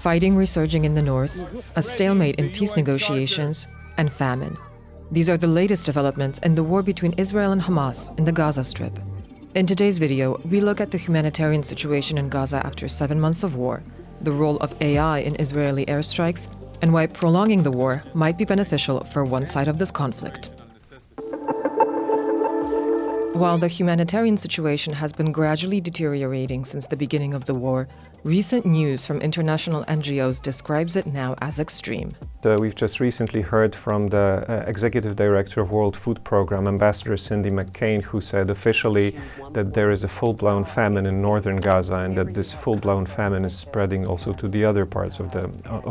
fighting resurging in the north, a stalemate in peace negotiations, and famine. These are the latest developments in the war between Israel and Hamas in the Gaza Strip. In today's video, we look at the humanitarian situation in Gaza after 7 months of war, the role of AI in Israeli airstrikes, and why prolonging the war might be beneficial for one side of this conflict. While the humanitarian situation has been gradually deteriorating since the beginning of the war, recent news from international NGOs describes it now as extreme. We've just recently heard from the Executive Director of World Food Programme, Ambassador Cindy McCain, who said officially that there is a full-blown famine in northern Gaza and that this full-blown famine is spreading also to the other parts of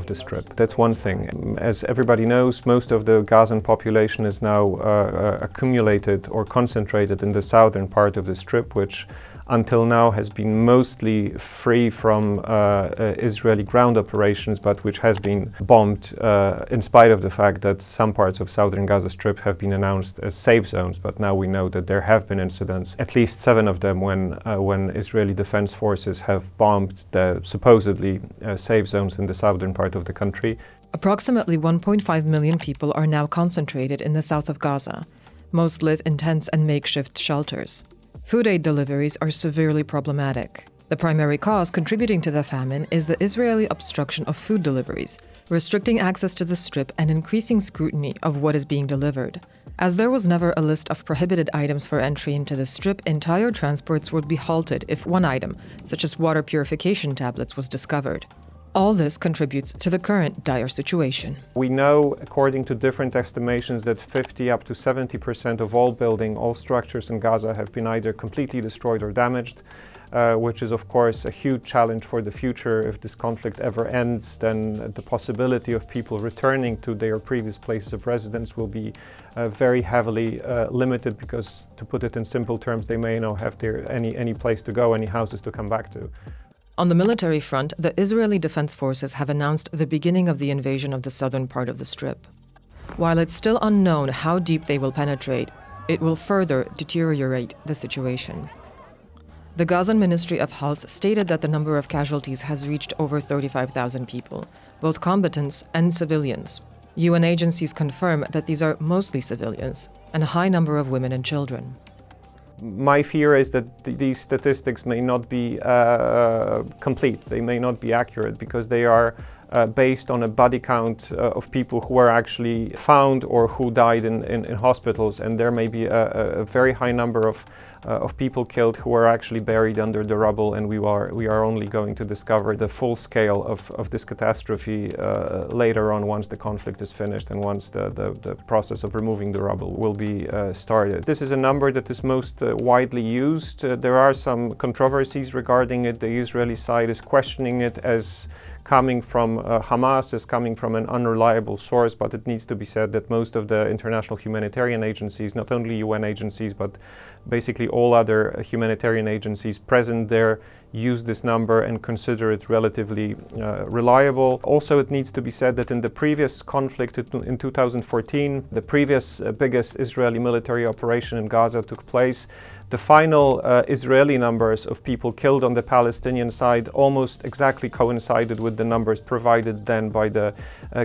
the Strip. That's one thing. As everybody knows, most of the Gazan population is now accumulated or concentrated in the southern part of the Strip, which until now has been mostly free from Israeli ground operations, but which has been bombed in spite of the fact that some parts of southern Gaza Strip have been announced as safe zones. But now we know that there have been incidents, at least 7 of them, when Israeli defense forces have bombed the supposedly safe zones in the southern part of the country. Approximately 1.5 million people are now concentrated in the south of Gaza. Most live in tents and makeshift shelters. Food aid deliveries are severely problematic. The primary cause contributing to the famine is the Israeli obstruction of food deliveries, restricting access to the Strip and increasing scrutiny of what is being delivered. As there was never a list of prohibited items for entry into the Strip, entire transports would be halted if one item, such as water purification tablets, was discovered. All this contributes to the current dire situation. We know, according to different estimations, that 50 up to 70% of all structures in Gaza have been either completely destroyed or damaged, which is of course a huge challenge for the future. If this conflict ever ends, then the possibility of people returning to their previous places of residence will be very heavily limited, because, to put it in simple terms, they may not have any place to go, any houses to come back to. On the military front, the Israeli Defense Forces have announced the beginning of the invasion of the southern part of the Strip. While it's still unknown how deep they will penetrate, it will further deteriorate the situation. The Gazan Ministry of Health stated that the number of casualties has reached over 35,000 people, both combatants and civilians. UN agencies confirm that these are mostly civilians, and a high number of women and children. My fear is that these statistics may not be complete. They may not be accurate, because they are based on a body count of people who were actually found or who died in hospitals, and there may be a very high number of people killed who are actually buried under the rubble, and we are only going to discover the full scale of this catastrophe later on, once the conflict is finished and once the process of removing the rubble will be started. This is a number that is most widely used. There are some controversies regarding it. The Israeli side is questioning it as coming from Hamas, as coming from an unreliable source, but it needs to be said that most of the international humanitarian agencies, not only UN agencies, but basically all other humanitarian agencies present there, use this number and consider it relatively reliable. Also, it needs to be said that in the previous conflict in 2014, the previous biggest Israeli military operation in Gaza took place. The final Israeli numbers of people killed on the Palestinian side almost exactly coincided with the numbers provided then by the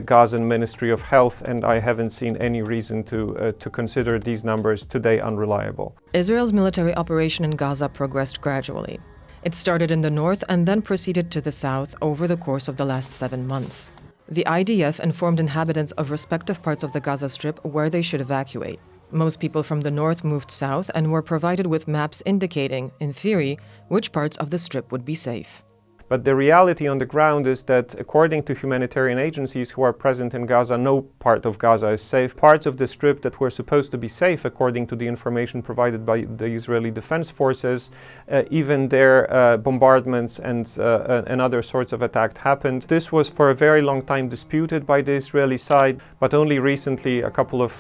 Gazan Ministry of Health, and I haven't seen any reason to consider these numbers today unreliable. Israel's military operation in Gaza progressed gradually. It started in the north and then proceeded to the south over the course of the last 7 months. The IDF informed inhabitants of respective parts of the Gaza Strip where they should evacuate. Most people from the north moved south and were provided with maps indicating, in theory, which parts of the Strip would be safe. But the reality on the ground is that, according to humanitarian agencies who are present in Gaza, no part of Gaza is safe. Parts of the Strip that were supposed to be safe, according to the information provided by the Israeli Defense Forces, even their bombardments and other sorts of attacks happened. This was for a very long time disputed by the Israeli side, but only recently, a couple of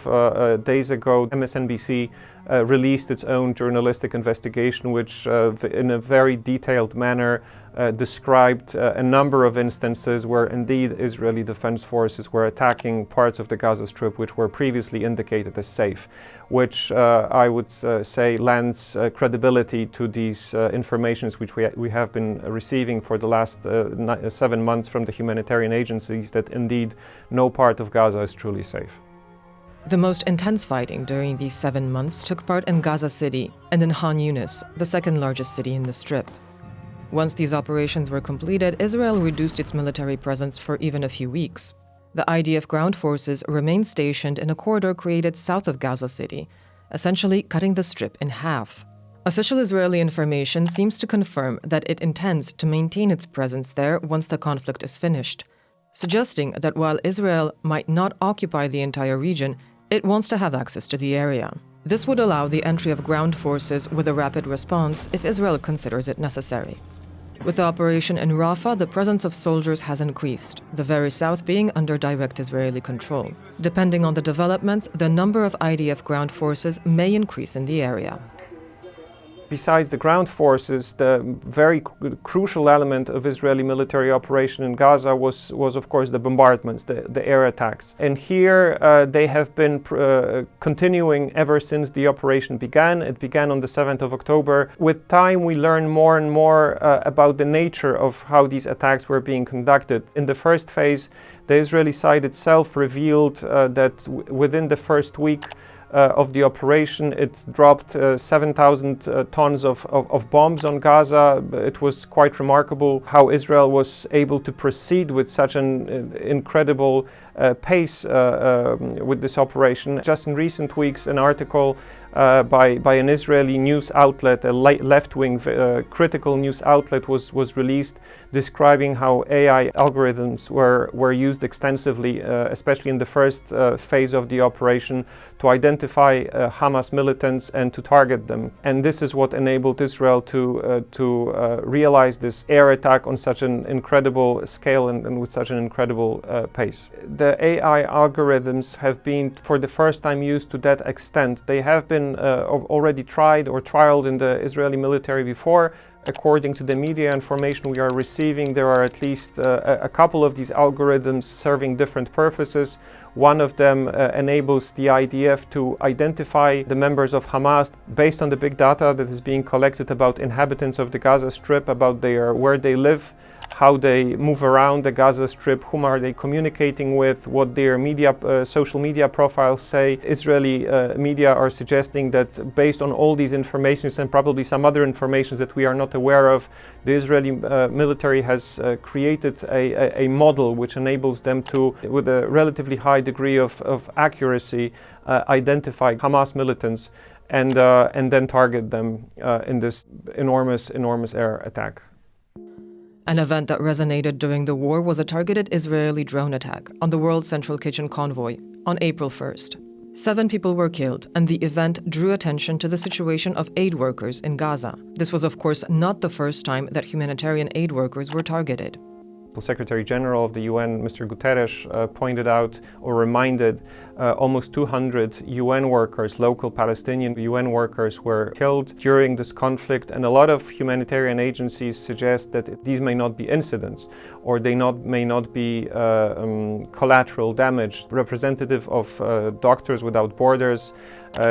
days ago, MSNBC released its own journalistic investigation, which in a very detailed manner described a number of instances where indeed Israeli defense forces were attacking parts of the Gaza Strip which were previously indicated as safe, which I would say lends credibility to these informations which we have been receiving for the last 7 months from the humanitarian agencies, that indeed no part of Gaza is truly safe. The most intense fighting during these 7 months took part in Gaza City and in Khan Yunis, the second largest city in the Strip. Once these operations were completed, Israel reduced its military presence for even a few weeks. The IDF ground forces remained stationed in a corridor created south of Gaza City, essentially cutting the Strip in half. Official Israeli information seems to confirm that it intends to maintain its presence there once the conflict is finished, suggesting that while Israel might not occupy the entire region, it wants to have access to the area. This would allow the entry of ground forces with a rapid response if Israel considers it necessary. With the operation in Rafah, the presence of soldiers has increased, the very south being under direct Israeli control. Depending on the developments, the number of IDF ground forces may increase in the area. Besides the ground forces, the very crucial element of Israeli military operation in Gaza was of course the bombardments, the air attacks. And here they have been continuing ever since the operation began. It began on the 7th of October. With time, we learn more and more about the nature of how these attacks were being conducted. In the first phase, the Israeli side itself revealed that within the first week of the operation, it dropped 7,000 tons of bombs on Gaza. It was quite remarkable how Israel was able to proceed with such an incredible pace with this operation. Just in recent weeks, an article by an Israeli news outlet, a left-wing critical news outlet, was released describing how AI algorithms were used extensively, especially in the first phase of the operation, to identify Hamas militants and to target them. And this is what enabled Israel to realize this air attack on such an incredible scale and with such an incredible pace. The AI algorithms have been for the first time used to that extent. They have been already tried or trialed in the Israeli military before. According to the media information we are receiving, there are at least a couple of these algorithms serving different purposes. One of them enables the IDF to identify the members of Hamas based on the big data that is being collected about inhabitants of the Gaza Strip, about where they live, how they move around the Gaza Strip, whom are they communicating with, what their social media profiles say. Israeli media are suggesting that based on all these informations and probably some other information that we are not aware of, the Israeli military has created a model which enables them to, with a relatively high degree of accuracy, identify Hamas militants and then target them in this enormous air attack. An event that resonated during the war was a targeted Israeli drone attack on the World Central Kitchen convoy on April 1st. 7 people were killed, and the event drew attention to the situation of aid workers in Gaza. This was, of course, not the first time that humanitarian aid workers were targeted. The Secretary General of the UN, Mr. Guterres, pointed out or reminded almost 200 UN workers, local Palestinian UN workers, were killed during this conflict, and a lot of humanitarian agencies suggest that these may not be incidents or they may not be collateral damage. Representative of Doctors Without Borders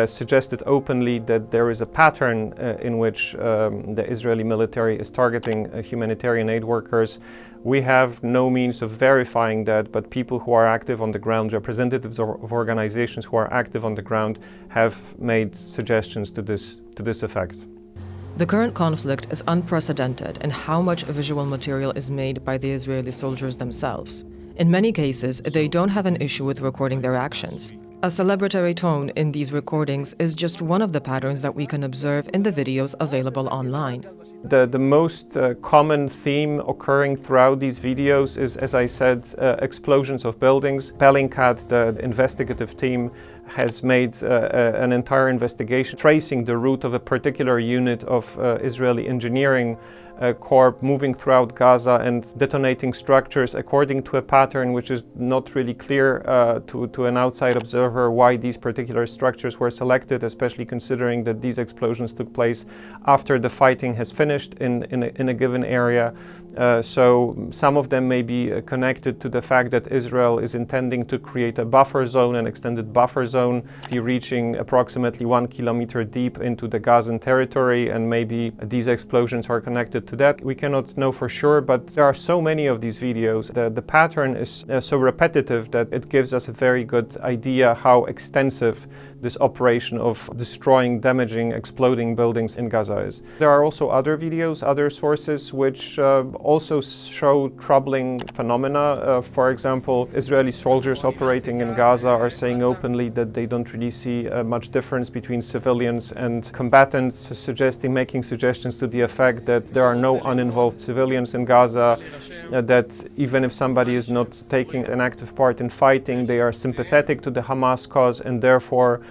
suggested openly that there is a pattern in which the Israeli military is targeting humanitarian aid workers. We have no means of verifying that, but people who are active on the ground, representatives of organizations who are active on the ground, have made suggestions to this effect. The current conflict is unprecedented in how much visual material is made by the Israeli soldiers themselves. In many cases, they don't have an issue with recording their actions. A celebratory tone in these recordings is just one of the patterns that we can observe in the videos available online. The most common theme occurring throughout these videos is, as I said, explosions of buildings. Bellingcat, the investigative team, has made an entire investigation tracing the route of a particular unit of Israeli engineering corps moving throughout Gaza and detonating structures according to a pattern which is not really clear to an outside observer why these particular structures were selected, especially considering that these explosions took place after the fighting has finished in a given area. So some of them may be connected to the fact that Israel is intending to create a buffer zone, an extended buffer zone, reaching approximately 1 kilometer deep into the Gazan territory, and maybe these explosions are connected to that. We cannot know for sure, but there are so many of these videos. The pattern is so repetitive that it gives us a very good idea how extensive this operation of destroying, damaging, exploding buildings in Gaza is. There are also other videos, other sources, which also show troubling phenomena. For example, Israeli soldiers operating in Gaza are saying openly that they don't really see much difference between civilians and combatants, making suggestions to the effect that there are no uninvolved civilians in Gaza, that even if somebody is not taking an active part in fighting, they are sympathetic to the Hamas cause and therefore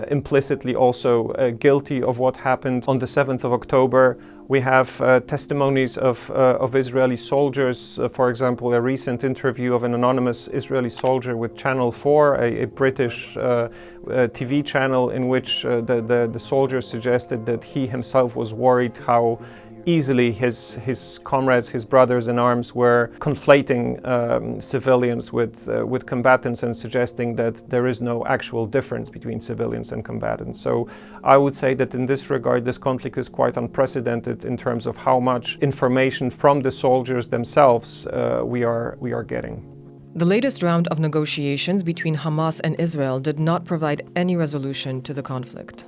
implicitly also guilty of what happened on the 7th of October. We have testimonies of Israeli soldiers, for example, a recent interview of an anonymous Israeli soldier with Channel 4, a British TV channel, in which the soldier suggested that he himself was worried how easily his comrades, his brothers in arms, were conflating civilians with combatants and suggesting that there is no actual difference between civilians and combatants. So I would say that in this regard, this conflict is quite unprecedented in terms of how much information from the soldiers themselves we are getting. The latest round of negotiations between Hamas and Israel did not provide any resolution to the conflict.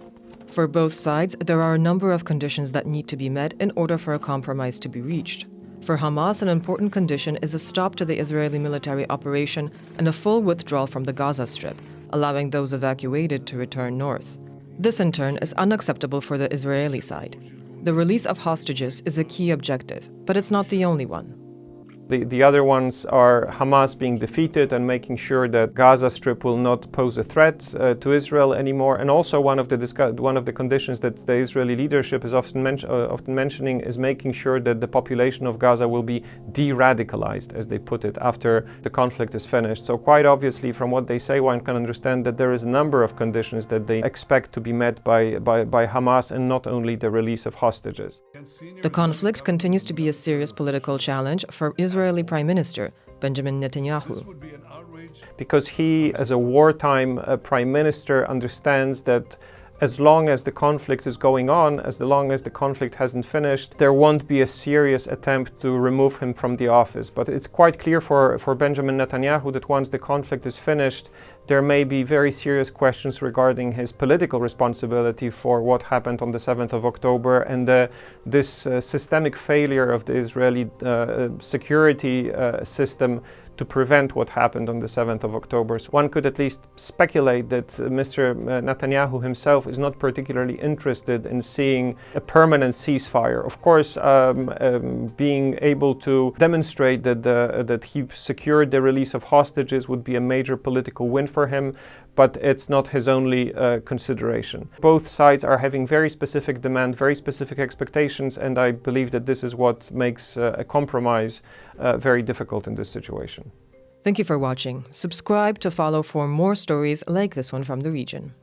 For both sides, there are a number of conditions that need to be met in order for a compromise to be reached. For Hamas, an important condition is a stop to the Israeli military operation and a full withdrawal from the Gaza Strip, allowing those evacuated to return north. This, in turn, is unacceptable for the Israeli side. The release of hostages is a key objective, but it's not the only one. The other ones are Hamas being defeated and making sure that Gaza Strip will not pose a threat to Israel anymore. And also one of the conditions that the Israeli leadership is often mentioning is making sure that the population of Gaza will be de-radicalized, as they put it, after the conflict is finished. So quite obviously, from what they say, one can understand that there is a number of conditions that they expect to be met by Hamas, and not only the release of hostages. The conflict continues to be a serious political challenge for Israeli Prime Minister Benjamin Netanjahu. Because he, as a wartime prime minister, understands that as long as the conflict is going on, as long as the conflict hasn't finished, there won't be a serious attempt to remove him from the office. But it's quite clear for Benjamin Netanjahu that once the conflict is finished, there may be very serious questions regarding his political responsibility for what happened on the 7th of October and this systemic failure of the Israeli security system to prevent what happened on the 7th of October. So one could at least speculate that Mr. Netanyahu himself is not particularly interested in seeing a permanent ceasefire. Of course, being able to demonstrate that he secured the release of hostages would be a major political win for him, but it's not his only consideration. Both sides are having very specific demand, very specific expectations, and I believe that this is what makes a compromise very difficult in this situation. Thank you for watching. Subscribe to follow for more stories like this one from the region.